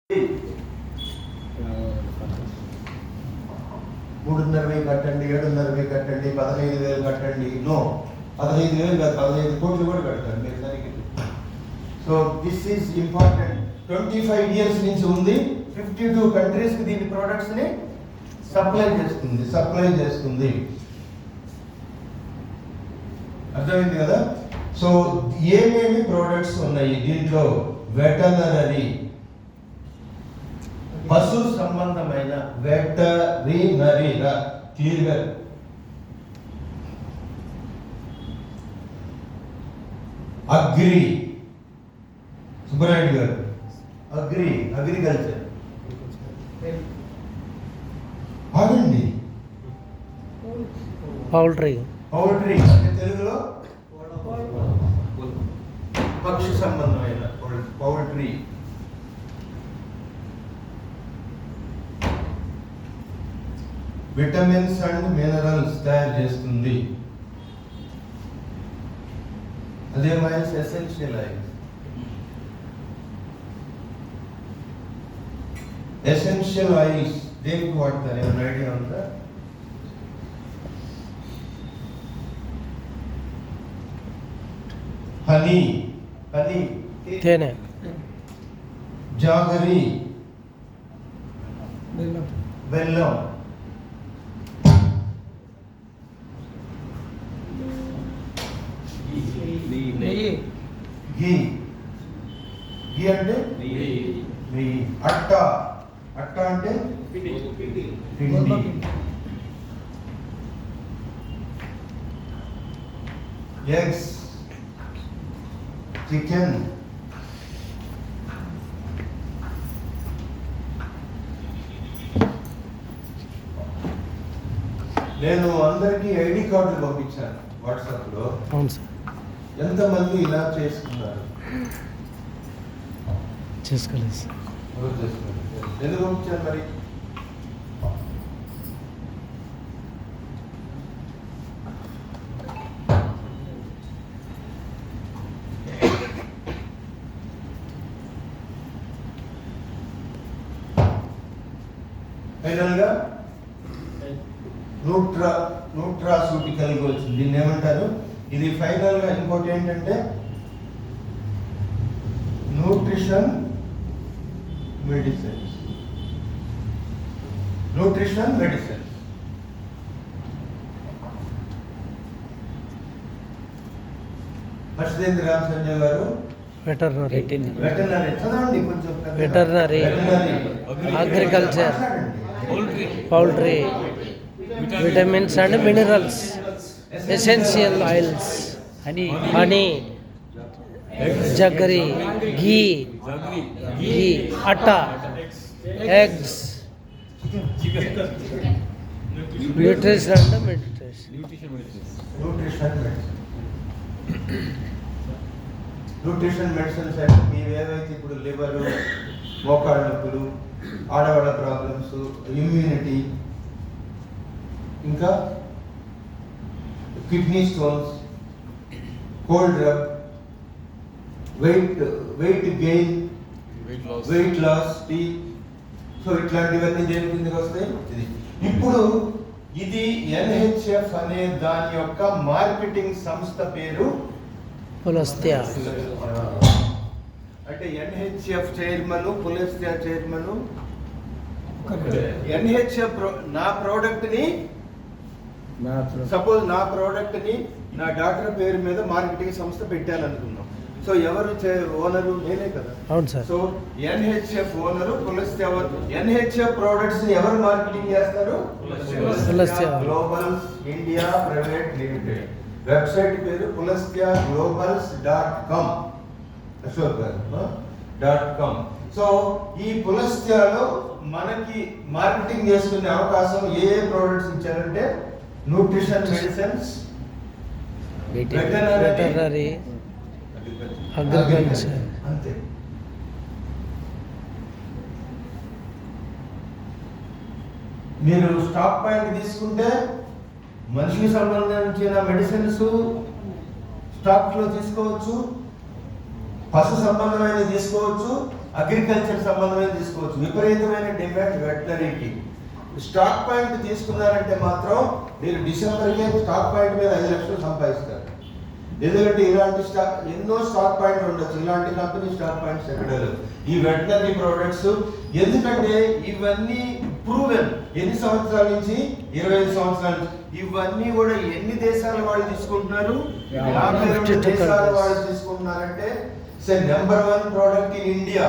₹3,500 కట్టండి, ₹7,500 కట్టండి, 15,000 కట్టండి. నో, 15,000 కాదు, 15 కోట్లు కూడా కట్టారు మీరు దానికి. So this is important. 25 years నుంచి ఉంది. 52 countries కి దీని ప్రొడక్ట్స్ ని సప్లై చేస్తుంది. అర్థమైంది కదా? సో ఏమేమి ప్రొడక్ట్స్ ఉన్నాయి దీంట్లో? వెటర్నరీ, పశు సంబంధమైన, వెటరినరీ క్లియర్గా. అగ్రి, సుబ్బరాయుడు గారు, అగ్రికల్చర్. ఆగండి, పౌల్ట్రీ అంటే తెలుగులో పక్షి సంబంధమైన పౌల్ట్రీ. విటమిన్స్ అండ్ మినరల్స్ తయారు చేస్తుంది. అదే miles essential oils. Essential oils దేనికి వాడతారు? ఏమైనా ఐడియా ఉందా? హనీ, తేనె, జాగరి, బెల్లం, ఘీ అంటే నెయ్యి. అట్ట అంటే పిండి. ఎగ్స్, చికెన్, నేను అందరికీ ఐడి కార్డులు పంపించాను వాట్సాప్లో. అవును సార్. ఎంతమంది ఇలా చేసుకున్నారు? చేసుకోలేదు సార్. ఎందుకు పంపించాను మరి? ఫైనల్గా న్యూట్రాసూటికల్ వచ్చింది. దీన్ని ఏమంటారు? ఇది ఫైనల్ గా ఇంకోటి ఏంటంటే nutrition medicines. Harshadendra Ram Sanjay garu, veterinary చదవండి కొంచెం. Veterinary, agriculture, poultry, vitamins and minerals, essential oils, honey, jaggery, ghee, atta, eggs, nutrition and nutrition medicines అంటే మీరు ఏవైతే ఇప్పుడు లివర్, మోకాళ్ళ నొప్పులు, ఆడవాళ్ళ ప్రాబ్లమ్స్, ఇమ్యూనిటీ, ఇంకా kidney stones, cold drug, weight gain, weight loss, tea. So ఇట్లాంటివన్నీ దేని కిందకి వస్తాయి? ఇప్పుడు ఇది NHF అనే దాని యొక్క మార్కెటింగ్ సంస్థ పేరు పులస్త్య. అంటే NHF chairman, Pulastya chairman. NHF నా ప్రోడక్ట్ ని, సపోజ్ నా ప్రోడక్ట్ ని నా డాక్టర్ పేరు మీద మార్కెటింగ్ సంస్థ పెట్టాలనుకున్నాం. సో ఎవరు ఓనరు? నేనే కదా. అవును sir. So NHF owner Pulastya. NHF products ని ఎవరు మార్కెటింగ్ చేస్తారు? Pulastya గ్లోబల్స్ India private limited. Website పేరు pulastyaglobals.com. Ashok garu .com. So ఈ పులస్త్యలో మనకి మార్కెటింగ్ చేసుకునే అవకాశం ఏ ప్రొడక్ట్స్ ఇచ్చారంటే న్యూట్రిషన్ మెడిసిన్స్, వెటర్నరీ, అగ్రికల్చర్. అంతే. మీరు స్టాక్ పాయింట్ తీసుకుంటే మనిషికి సంబంధించిన మెడిసిన్స్ స్టాక్ లో తీసుకోవచ్చు, పశు సంబంధమైన తీసుకోవచ్చు, అగ్రికల్చర్ సంబంధమైన తీసుకోవచ్చు. విపరీతమైన డిమాండ్ వెటనరీకి. స్టాక్ పాయింట్ తీసుకున్నారంటే మాత్రం మీరు డిసెంబర్కే స్టాక్ పాయింట్ మీద 5 లక్షలు సంపాదిస్తారు. ఎందుకంటే ఇలాంటి స్టాక్ ఎన్నో స్టాక్ పాయింట్ ఉండొచ్చు, ఇలాంటి కంపెనీ స్టాక్ పాయింట్స్ ఎక్కడ లేవు. ఈ వెటనరీ ప్రోడక్ట్స్ ఎందుకంటే ఇవన్నీ ప్రూవెన్ ఎన్ని సంవత్సరాల నుంచి 25 సంవత్సరాల నుంచి ఇవన్నీ కూడా ఎన్ని దేశాల వాళ్ళు తీసుకుంటున్నారు? 52 దేశాల వాళ్ళు తీసుకుంటున్నారంటే నెంబర్ 1 ప్రోడక్ట్ ఇన్ ఇండియా.